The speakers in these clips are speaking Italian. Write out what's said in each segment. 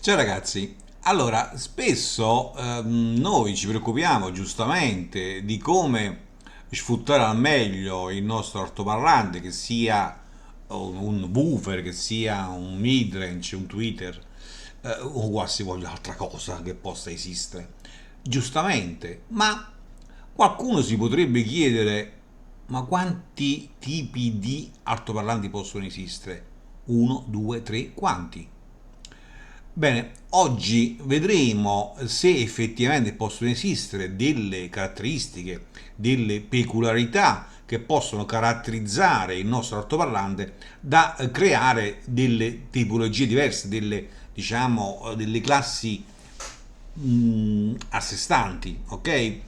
Ciao ragazzi, allora spesso noi ci preoccupiamo giustamente di come sfruttare al meglio il nostro altoparlante, che sia un woofer, che sia un midrange, un tweeter o qualsivoglia altra cosa che possa esistere. Giustamente, ma qualcuno si potrebbe chiedere: ma quanti tipi di altoparlanti possono esistere? Uno, due, tre, quanti? Bene, oggi vedremo se effettivamente possono esistere delle caratteristiche, delle peculiarità che possono caratterizzare il nostro altoparlante da creare delle tipologie diverse, delle, diciamo, delle classi a sé stanti, ok?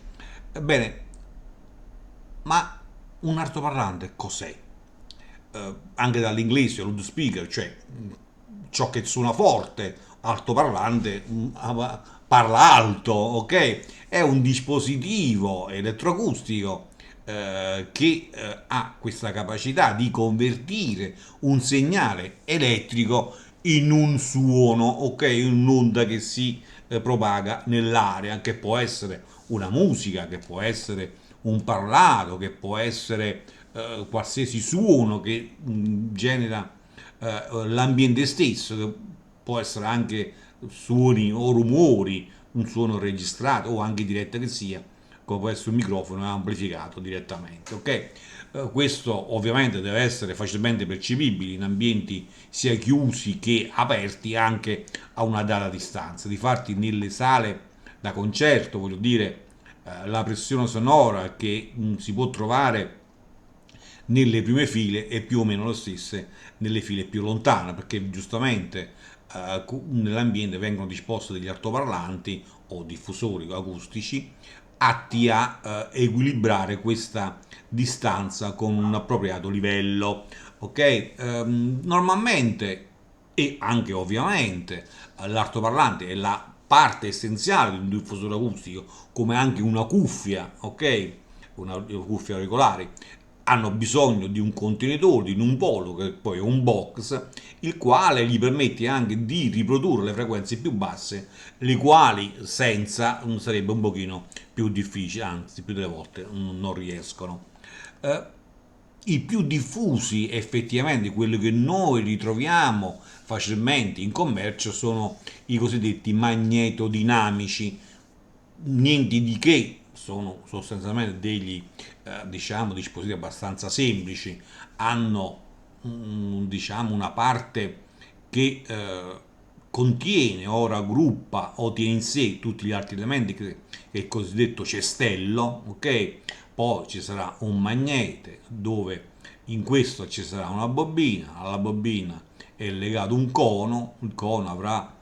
Bene, ma un altoparlante cos'è? Anche dall'inglese, loudspeaker, cioè ciò che suona forte, altoparlante, parla alto, ok? È un dispositivo elettroacustico che ha questa capacità di convertire un segnale elettrico in un suono, ok? In un'onda che si propaga nell'aria, che può essere una musica, che può essere un parlato, che può essere qualsiasi suono che genera l'ambiente stesso, che può essere anche suoni o rumori, un suono registrato o anche diretta che sia, come può essere un microfono amplificato direttamente. Ok? Questo ovviamente deve essere facilmente percepibile in ambienti sia chiusi che aperti anche a una data distanza. Difatti nelle sale da concerto, voglio dire, la pressione sonora che si può trovare nelle prime file è più o meno lo stesso nelle file più lontane, perché giustamente nell'ambiente vengono disposti degli altoparlanti o diffusori acustici atti a equilibrare questa distanza con un appropriato livello. Ok? Normalmente e anche ovviamente l'altoparlante è la parte essenziale di un diffusore acustico, come anche una cuffia, ok? Una cuffia auricolari, hanno bisogno di un contenitore, di un polo che poi è un box, il quale gli permette anche di riprodurre le frequenze più basse, le quali senza sarebbe un pochino più difficile, anzi più delle volte non riescono. Eh, I più diffusi effettivamente, quelli che noi ritroviamo facilmente in commercio, sono i cosiddetti magnetodinamici, niente di che, sono sostanzialmente degli diciamo dispositivi abbastanza semplici, hanno diciamo una parte che contiene o raggruppa o tiene in sé tutti gli altri elementi che è il cosiddetto cestello, ok? Poi ci sarà un magnete dove in questo ci sarà una bobina, alla bobina è legato un cono, il cono avrà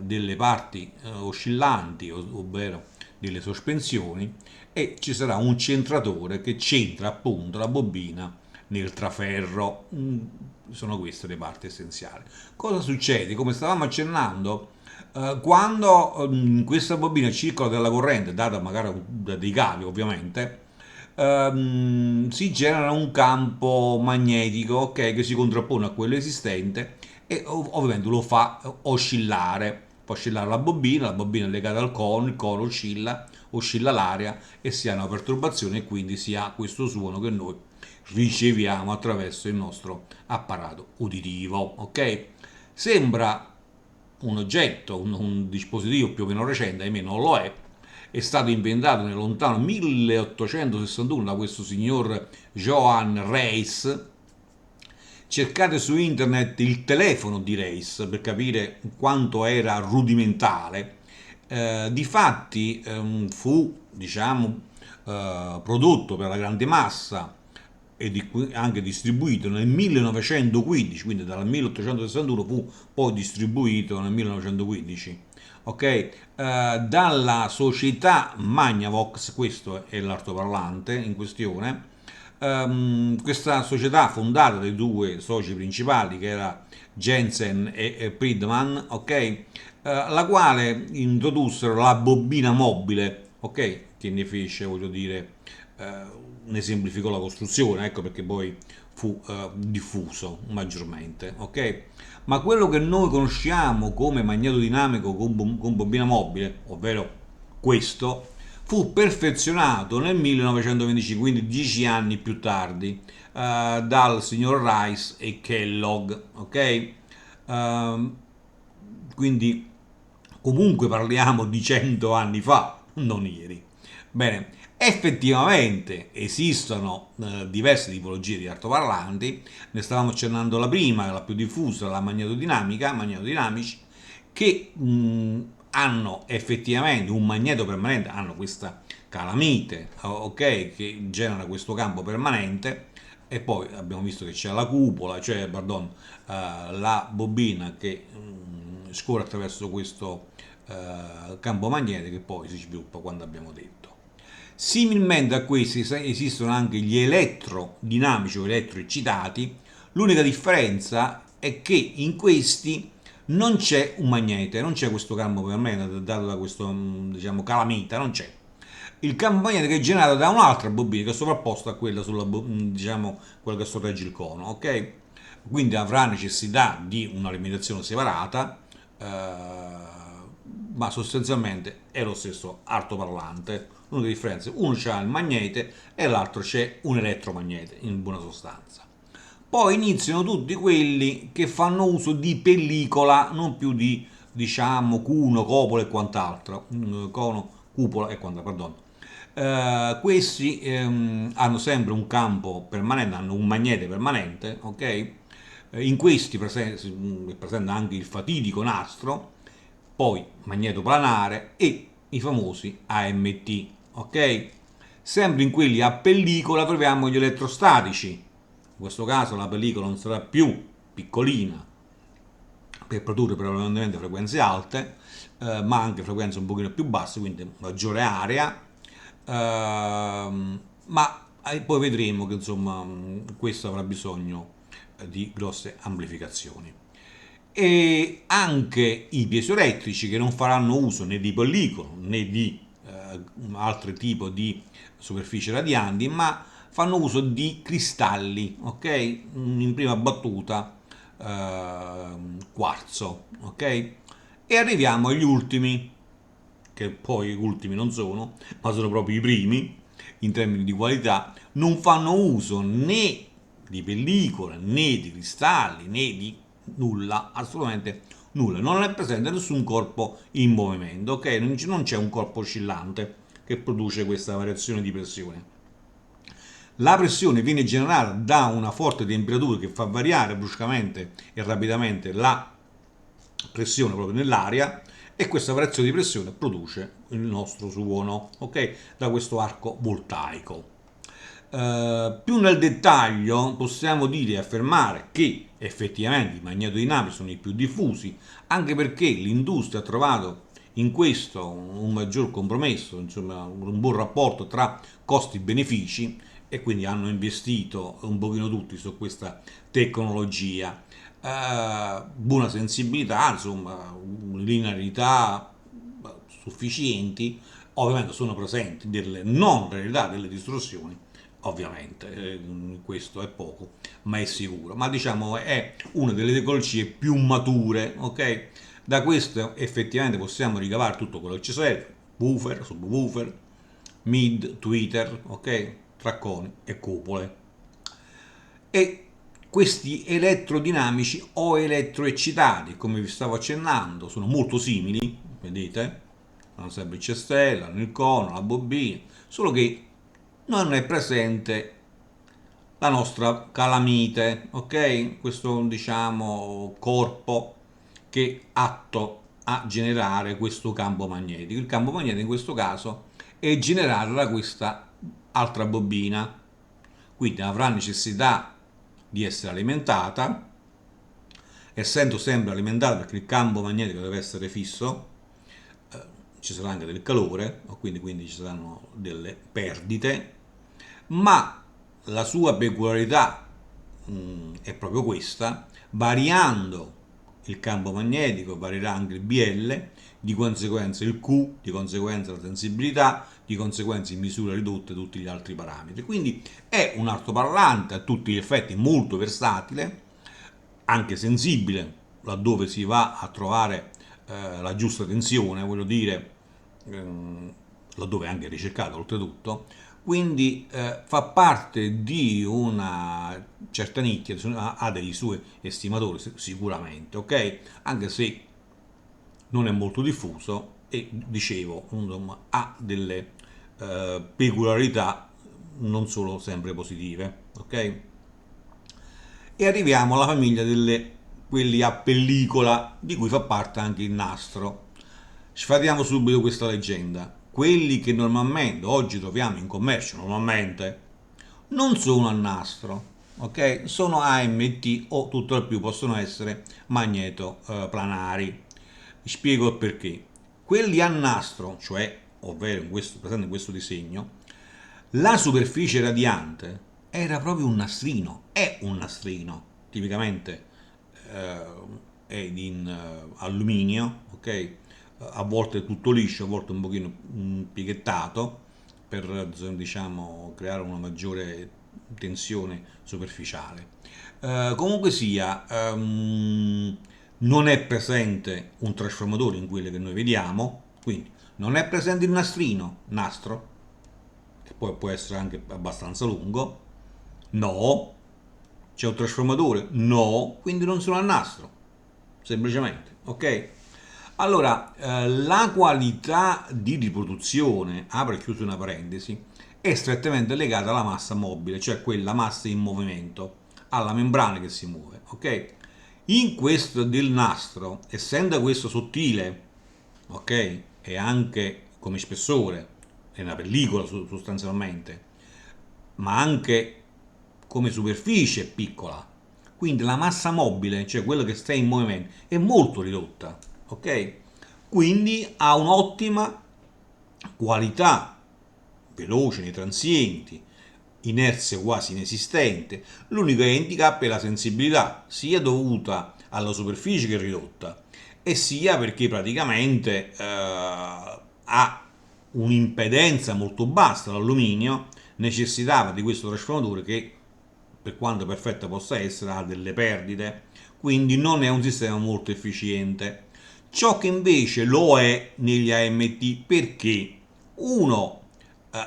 delle parti oscillanti, ovvero delle sospensioni, e ci sarà un centratore che centra appunto la bobina nel traferro. Sono queste le parti essenziali. Cosa succede? Come stavamo accennando, quando in questa bobina circola della corrente, data magari da dei cavi ovviamente, si genera un campo magnetico, ok, che si contrappone a quello esistente e ovviamente lo fa oscillare. Fa oscillare la bobina è legata al cono, il cono oscilla, oscilla l'aria e si ha una perturbazione e quindi si ha questo suono che noi riceviamo attraverso il nostro apparato uditivo. Ok? Sembra un oggetto, un dispositivo più o meno recente, ahimè non lo è stato inventato nel lontano 1861 da questo signor Johann Reis. Cercate su internet il telefono di Reis per capire quanto era rudimentale. Difatti fu diciamo, prodotto per la grande massa e anche distribuito nel 1915, quindi dal 1861 fu poi distribuito nel 1915. Ok? Dalla società Magnavox, questo è l'altoparlante in questione. Questa società fondata dai due soci principali, che era Jensen e Friedman, ok? La quale introdussero la bobina mobile, ok? Che ne fece, voglio dire, ne semplificò la costruzione, ecco perché poi fu diffuso maggiormente, ok? ma quello che noi conosciamo come magnetodinamico con bobina mobile, ovvero questo, fu perfezionato nel 1925, quindi 10 anni più tardi, dal signor Rice e Kellogg, ok? Ehm, quindi comunque parliamo di 100 anni fa, non ieri. Bene, effettivamente esistono diverse tipologie di altoparlanti, ne stavamo accennando la prima, la più diffusa, la magnetodinamica, magnetodinamici, che hanno effettivamente un magneto permanente, hanno questa calamite, ok, che genera questo campo permanente, e poi abbiamo visto che c'è la cupola, cioè, pardon, la bobina che scorre attraverso questo campo magnetico che poi si sviluppa quando abbiamo detto. Similmente a questi esistono anche gli elettrodinamici o elettroeccitati, l'unica differenza è che in questi non c'è un magnete, non c'è questo campo permanente dato da questo diciamo calamita, non c'è. Il campo magnetico è generato da un'altra bobina che è sovrapposta a quella sulla diciamo quella che sorregge il cono, ok? Quindi avrà necessità di un'alimentazione separata, ma sostanzialmente è lo stesso altoparlante. L'unica differenza è uno c'ha il magnete e l'altro c'è un elettromagnete, in buona sostanza. Poi iniziano tutti quelli che fanno uso di pellicola, non più di diciamo cuno, copola e quant'altro, cono, cupola e quant'altro, perdono. Questi hanno sempre un campo permanente, hanno un magnete permanente, ok? In questi è presente anche il fatidico nastro, poi magneto planare e i famosi AMT, ok? Sempre in quelli a pellicola troviamo gli elettrostatici. In questo caso la pellicola non sarà più piccolina per produrre prevalentemente frequenze alte, ma anche frequenze un pochino più basse, quindi maggiore area. Ma poi vedremo che insomma questo avrà bisogno di grosse amplificazioni. E anche i piezoelettrici che non faranno uso né di pellicolo né di altro tipo di superfici radianti, ma fanno uso di cristalli, ok? In prima battuta quarzo, ok? E arriviamo agli ultimi, che poi gli ultimi non sono, ma sono proprio i primi in termini di qualità, non fanno uso né di pellicola né di cristalli né di nulla, assolutamente nulla, non è presente nessun corpo in movimento, ok? Non c'è un corpo oscillante che produce questa variazione di pressione. La pressione viene generata da una forte temperatura che fa variare bruscamente e rapidamente la pressione proprio nell'aria, e questa variazione di pressione produce il nostro suono, ok? Da questo arco voltaico. Più nel dettaglio possiamo dire e affermare che effettivamente i magnetodinamici sono i più diffusi, anche perché l'industria ha trovato in questo un maggior compromesso, insomma un buon rapporto tra costi-benefici, e quindi hanno investito un pochino tutti su questa tecnologia. Buona sensibilità, insomma, linearità sufficienti, ovviamente sono presenti delle non realtà, delle distorsioni, ovviamente, questo è poco, ma è sicuro, ma diciamo è una delle tecnologie più mature, ok? Da questo effettivamente possiamo ricavare tutto quello che ci serve, buffer, subwoofer, mid, tweeter, ok? Tracconi e cupole. E questi elettrodinamici o elettroeccitati, come vi stavo accennando, sono molto simili, vedete? Hanno sempre il cestello, hanno il cono, la bobina, solo che non è presente la nostra calamite, ok? Questo diciamo corpo che è atto a generare questo campo magnetico. Il campo magnetico in questo caso è generato da questa altra bobina, quindi avrà necessità di essere alimentata, essendo sempre alimentata perché il campo magnetico deve essere fisso, ci sarà anche del calore, quindi ci saranno delle perdite, ma la sua peculiarità è proprio questa: variando il campo magnetico varierà anche il BL, di conseguenza il Q, di conseguenza la sensibilità, di conseguenza in misura ridotta tutti gli altri parametri. Quindi è un altoparlante a tutti gli effetti molto versatile, anche sensibile, laddove si va a trovare la giusta tensione, voglio dire, laddove è anche ricercato oltretutto, quindi fa parte di una certa nicchia, ha dei suoi estimatori sicuramente, ok? Anche se non è molto diffuso e dicevo, insomma, ha delle peculiarità non solo sempre positive, ok? E arriviamo alla famiglia delle quelli a pellicola, di cui fa parte anche il nastro. Sfatiamo subito questa leggenda. Quelli che normalmente oggi troviamo in commercio, normalmente, non sono a nastro, ok? Sono AMT o tutto al più possono essere magnetoplanari. Vi spiego il perché. Quelli a nastro, cioè, ovvero presente in questo disegno, la superficie radiante era proprio un nastrino, è un nastrino, tipicamente eh, è in alluminio, ok? A volte tutto liscio, a volte un pochino pighettato per diciamo creare una maggiore tensione superficiale. Comunque sia, non è presente un trasformatore in quelle che noi vediamo, quindi non è presente il nastro, che poi può essere anche abbastanza lungo. No. C'è un trasformatore? No, quindi non sono a nastro, semplicemente, ok? Allora, la qualità di riproduzione, apro e chiuso una parentesi, è strettamente legata alla massa mobile, cioè quella massa in movimento, alla membrana che si muove, ok? In questo del nastro, essendo questo sottile, ok? E anche come spessore, è una pellicola sostanzialmente, ma anche come superficie piccola. Quindi la massa mobile, cioè quello che sta in movimento, è molto ridotta, ok? Quindi ha un'ottima qualità, veloce nei transienti, inerzia quasi inesistente. L'unico handicap è la sensibilità, sia dovuta alla superficie che è ridotta, e sia perché praticamente ha un'impedenza molto bassa. L'alluminio necessitava di questo trasformatore che, per quanto perfetta possa essere, ha delle perdite, quindi non è un sistema molto efficiente. Ciò che invece lo è negli AMT perché uno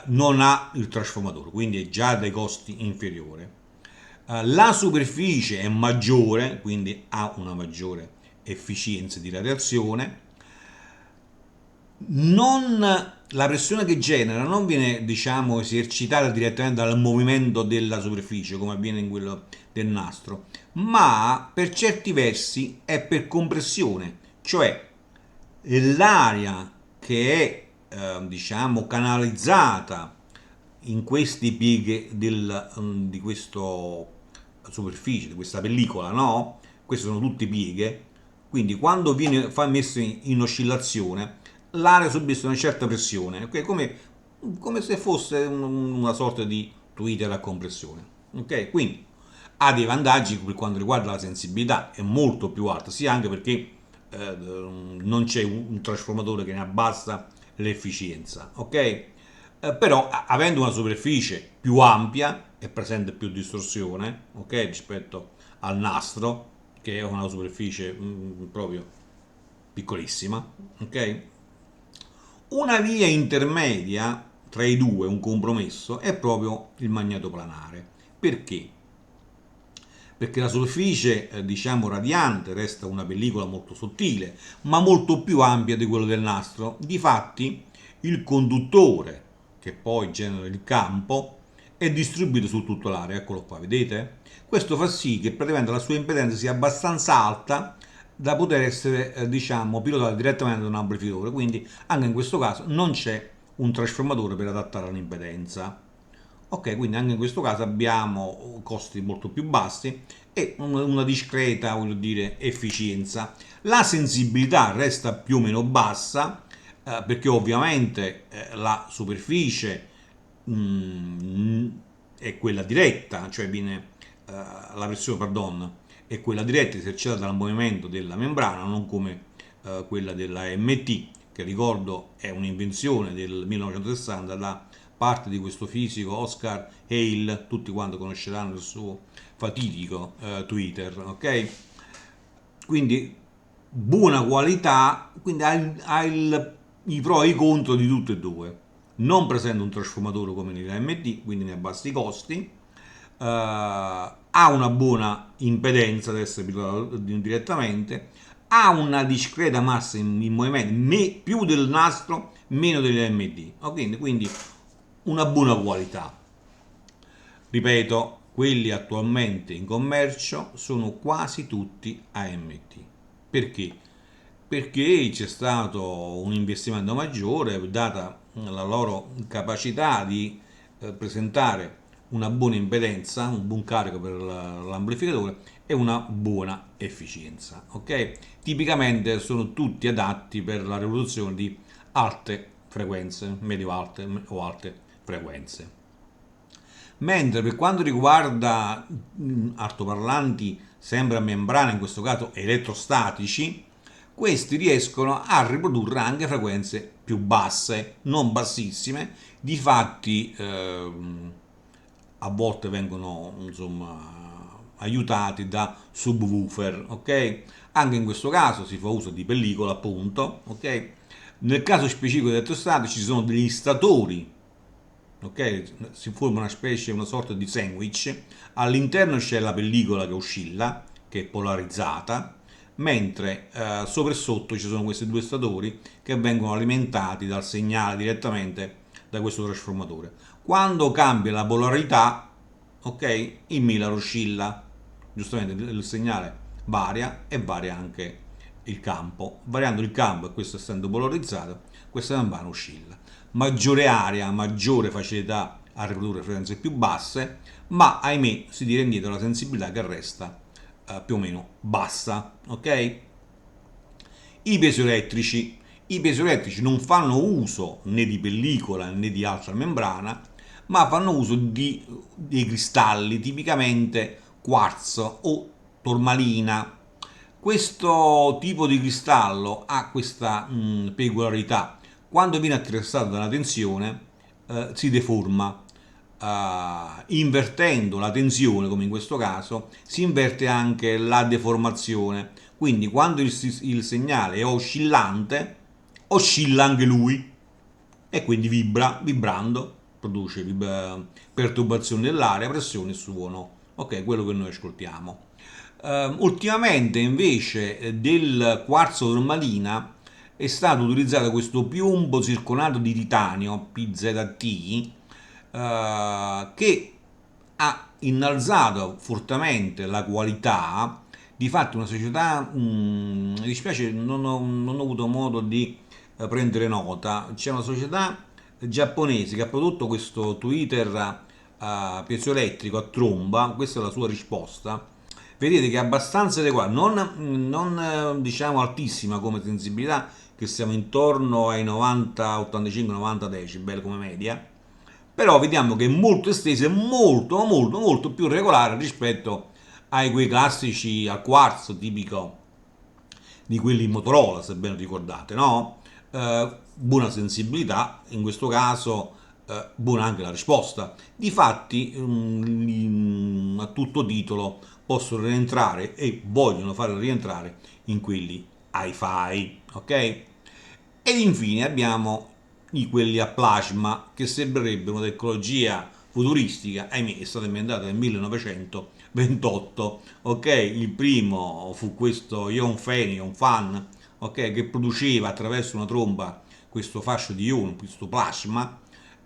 non ha il trasformatore, quindi è già dai costi inferiore. La superficie è maggiore, quindi ha una maggiore efficienza di radiazione. Non, la pressione che genera non viene, diciamo, esercitata direttamente dal movimento della superficie come avviene in quello del nastro, ma per certi versi è per compressione, cioè l'aria che è diciamo canalizzata in questi pieghe di questa superficie, di questa pellicola, no? Queste sono tutte pieghe, quindi quando viene messo in oscillazione l'aria subisce una certa pressione, okay? Come se fosse una sorta di Twitter a compressione. Ok? Quindi ha dei vantaggi per quanto riguarda la sensibilità, è molto più alta, sia anche perché non c'è un trasformatore che ne abbassa l'efficienza, ok? Però avendo una superficie più ampia è presente più distorsione, ok? Rispetto al nastro, che è una superficie proprio piccolissima, ok? Una via intermedia tra i due, un compromesso, è proprio il magnetoplanare. Perché? Perché la superficie, diciamo, radiante resta una pellicola molto sottile, ma molto più ampia di quello del nastro. Difatti, il conduttore, che poi genera il campo, è distribuito su tutta l'area, eccolo qua, vedete? Questo fa sì che praticamente la sua impedenza sia abbastanza alta da poter essere, diciamo, pilotata direttamente da un amplificatore, quindi anche in questo caso non c'è un trasformatore per adattare all'impedenza. Ok, quindi anche in questo caso abbiamo costi molto più bassi e una discreta, voglio dire, efficienza. La sensibilità resta più o meno bassa perché ovviamente la superficie è quella diretta, cioè viene la pressione, pardon, è quella diretta esercitata dal movimento della membrana, non come quella della MT, che ricordo è un'invenzione del 1960 da parte di questo fisico Oscar Hale, tutti quanti conosceranno il suo fatidico Twitter, ok? quindi buona qualità, quindi i pro e i contro di tutte e due. Non presenta un trasformatore come nell'AMD, quindi ne abbassa i costi, ha una buona impedenza ad essere pilotato direttamente, ha una discreta massa in movimento, più del nastro, meno dell'AMD, quindi una buona qualità. Ripeto, quelli attualmente in commercio sono quasi tutti AMD. Perché? Perché c'è stato un investimento maggiore, data la loro capacità di presentare una buona impedenza, un buon carico per l'amplificatore e una buona efficienza. Ok? Tipicamente sono tutti adatti per la riproduzione di alte frequenze, medio-alte o alte frequenze. Mentre per quanto riguarda altoparlanti sempre a membrana, in questo caso elettrostatici, questi riescono a riprodurre anche frequenze più basse, non bassissime. Difatti, a volte vengono insomma aiutati da subwoofer, ok? Anche in questo caso si fa uso di pellicola, appunto, ok? Nel caso specifico degli elettrostatici ci sono degli statori, ok? Si forma una specie, una sorta di sandwich. All'interno c'è la pellicola che oscilla, che è polarizzata, mentre sopra e sotto ci sono questi due statori che vengono alimentati dal segnale direttamente da questo trasformatore. Quando cambia la polarità, ok, il millaro oscilla, giustamente il segnale varia e varia anche il campo. Variando il campo e questo essendo polarizzato, questa membrana oscilla. Maggiore area, maggiore facilità a riprodurre frequenze più basse, ma ahimè si tira indietro la sensibilità che resta più o meno bassa. Ok? I piezoelettrici non fanno uso né di pellicola né di altra membrana, ma fanno uso dei cristalli, tipicamente quarzo o tormalina. Questo tipo di cristallo ha questa peculiarità: quando viene attraversato dalla tensione si deforma. Invertendo la tensione, come in questo caso, si inverte anche la deformazione. Quindi quando il segnale è oscillante, oscilla anche lui e quindi vibrando, produce perturbazione dell'aria, pressione e suono. Ok, quello che noi ascoltiamo. Ultimamente invece del quarzo turmalina è stato utilizzato questo piombo circonato di titanio PZT, che ha innalzato fortemente la qualità. Difatti una società, mi dispiace non ho avuto modo di prendere nota, c'è una società giapponese che ha prodotto questo tweeter piezoelettrico a tromba. Questa è la sua risposta. Vedete che è abbastanza adeguato, non diciamo altissima come sensibilità, che siamo intorno ai 90, 85, 90 decibel come media, però vediamo che è molto estesa e molto, molto, molto più regolare rispetto ai quei classici al quarzo tipico di quelli Motorola, se ben ricordate, no? Buona sensibilità, in questo caso buona anche la risposta. Difatti, a tutto titolo possono rientrare e vogliono farlo rientrare in quelli hi-fi, ok? Ed infine abbiamo quelli a plasma, che sembrerebbe una tecnologia futuristica. Ahimè, è stata inventata nel 1928. Ok, il primo fu questo Ion Fan, ok, che produceva attraverso una tromba questo fascio di ioni, questo plasma,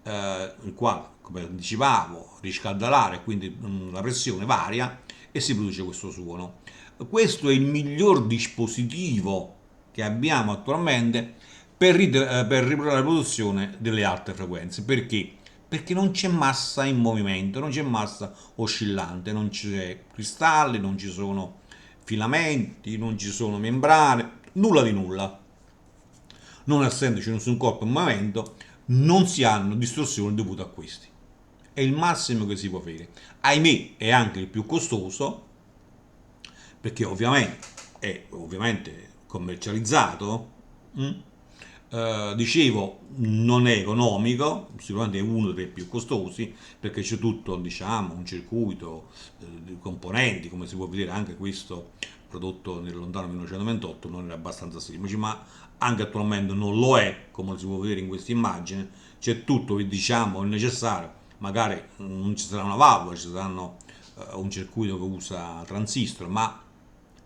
il quale, come anticipavo, riscalda l'aria, quindi la pressione varia e si produce questo suono. Questo è il miglior dispositivo che abbiamo attualmente per riprodurre la produzione delle alte frequenze. Perché? Perché non c'è massa in movimento, non c'è massa oscillante, non c'è cristalli, non ci sono filamenti, non ci sono membrane, nulla di nulla. Non essendoci nessun corpo in movimento, non si hanno distorsioni dovute a questi. È il massimo che si può fare. Ahimè, è anche il più costoso, perché ovviamente è ovviamente commercializzato. mm? Dicevo, non è economico, sicuramente è uno dei più costosi, perché c'è tutto, diciamo, un circuito di componenti, come si può vedere anche questo prodotto nel lontano 1928, non era abbastanza semplice, ma anche attualmente non lo è, come si può vedere in questa immagine. C'è tutto, diciamo, il necessario, magari non ci sarà una valvola, ci saranno un circuito che usa transistor, ma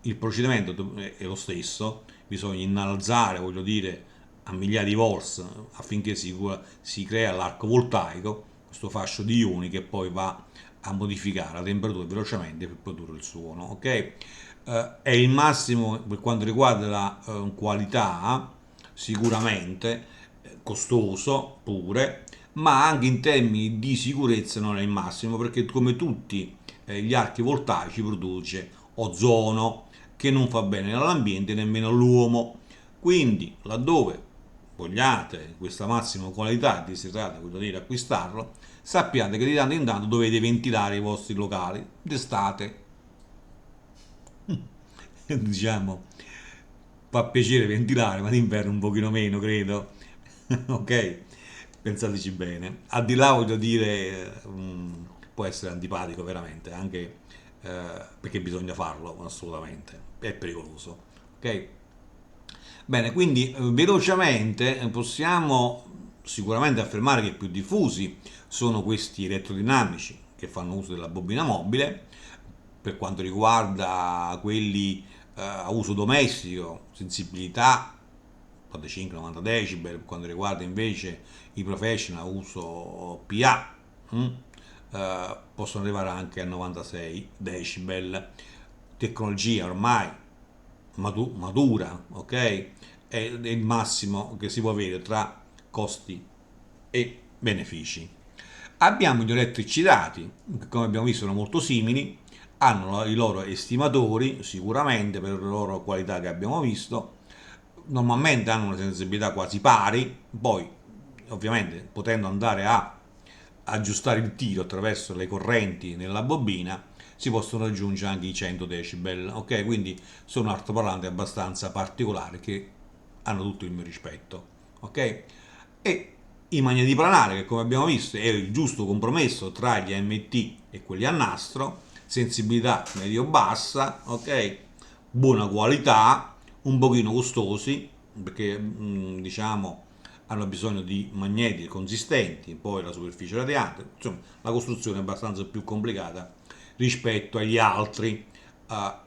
il procedimento è lo stesso, bisogna innalzare, voglio dire, a migliaia di volts affinché si crea l'arco voltaico, questo fascio di ioni che poi va a modificare la temperatura velocemente per produrre il suono. Ok? È il massimo per quanto riguarda la qualità, sicuramente costoso pure, ma anche in termini di sicurezza non è il massimo perché come tutti gli archi voltaici produce ozono che non fa bene all'ambiente nemmeno all'uomo. Quindi laddove vogliate questa massima qualità e desiderate, voglio dire, acquistarlo, sappiate che di tanto in tanto dovete ventilare i vostri locali d'estate. Diciamo, fa piacere ventilare, ma d'inverno un pochino meno, credo. Ok? Pensateci bene. Al di là, voglio dire, può essere antipatico veramente, anche perché bisogna farlo assolutamente. È pericoloso. Ok? Bene, quindi velocemente possiamo sicuramente affermare che i più diffusi sono questi elettrodinamici che fanno uso della bobina mobile. Per quanto riguarda quelli a uso domestico, sensibilità 85-90 decibel, per quanto riguarda invece i professional a uso PA, possono arrivare anche a 96 decibel. Tecnologia ormai matura, ok? È il massimo che si può avere tra costi e benefici. Abbiamo gli elettrici dati, che come abbiamo visto sono molto simili, hanno i loro estimatori sicuramente per le loro qualità che abbiamo visto, normalmente hanno una sensibilità quasi pari, poi ovviamente potendo andare a aggiustare il tiro attraverso le correnti nella bobina si possono raggiungere anche i 100 decibel, ok? Quindi sono altoparlanti abbastanza particolari che hanno tutto il mio rispetto, ok? E i magneti planari che come abbiamo visto è il giusto compromesso tra gli AMT e quelli a nastro, sensibilità medio-bassa, ok? Buona qualità, un pochino costosi perché diciamo hanno bisogno di magneti consistenti, poi la superficie radiante, insomma la costruzione è abbastanza più complicata rispetto agli altri.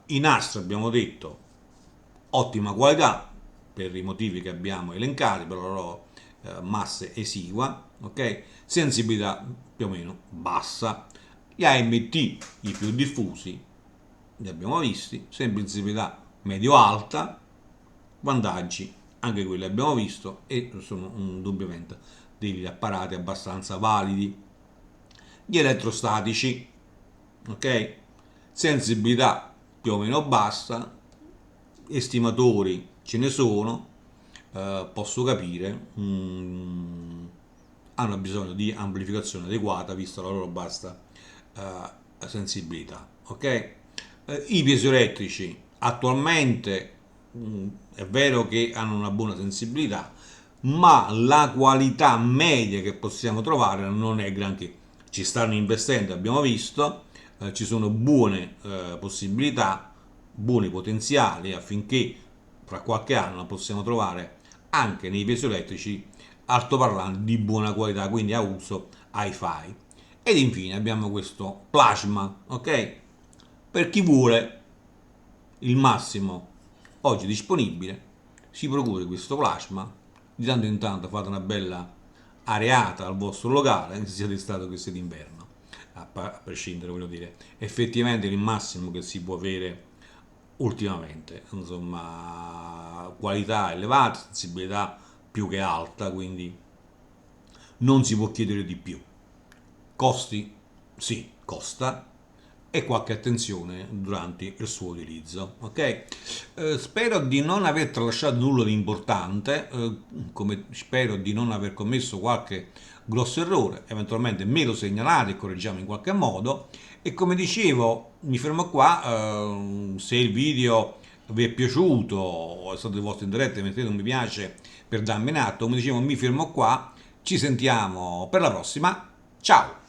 I nastri abbiamo detto ottima qualità per i motivi che abbiamo elencati, per la loro massa esigua, ok? Sensibilità più o meno bassa. Gli AMT, i più diffusi, li abbiamo visti, sensibilità medio-alta, vantaggi, anche quelli abbiamo visto e sono indubbiamente degli apparati abbastanza validi. Gli elettrostatici, ok? Sensibilità più o meno bassa, estimatori ce ne sono, posso capire, hanno bisogno di amplificazione adeguata vista la loro bassa sensibilità. Ok? I piezoelettrici attualmente è vero che hanno una buona sensibilità, ma la qualità media che possiamo trovare non è granché. Ci stanno investendo, abbiamo visto, ci sono buone possibilità, buoni potenziali affinché fra qualche anno possiamo trovare anche nei piezoelettrici altoparlanti di buona qualità, quindi a uso hi-fi. Ed infine abbiamo questo plasma, ok? Per chi vuole il massimo oggi disponibile, si procuri questo plasma, di tanto in tanto fate una bella areata al vostro locale, sia d'estate che sia d'inverno, a prescindere, voglio dire, effettivamente il massimo che si può avere ultimamente, insomma, qualità elevata, sensibilità più che alta, quindi non si può chiedere di più. Costi? Sì, costa e qualche attenzione durante il suo utilizzo. Ok? Spero di non aver tralasciato nulla di importante, come spero di non aver commesso qualche grosso errore, eventualmente me lo segnalate e correggiamo in qualche modo. E come dicevo, mi fermo qua, se il video vi è piaciuto o è stato di vostro interesse, mettete un mi piace per darmi un atto, come dicevo mi fermo qua, ci sentiamo per la prossima, ciao!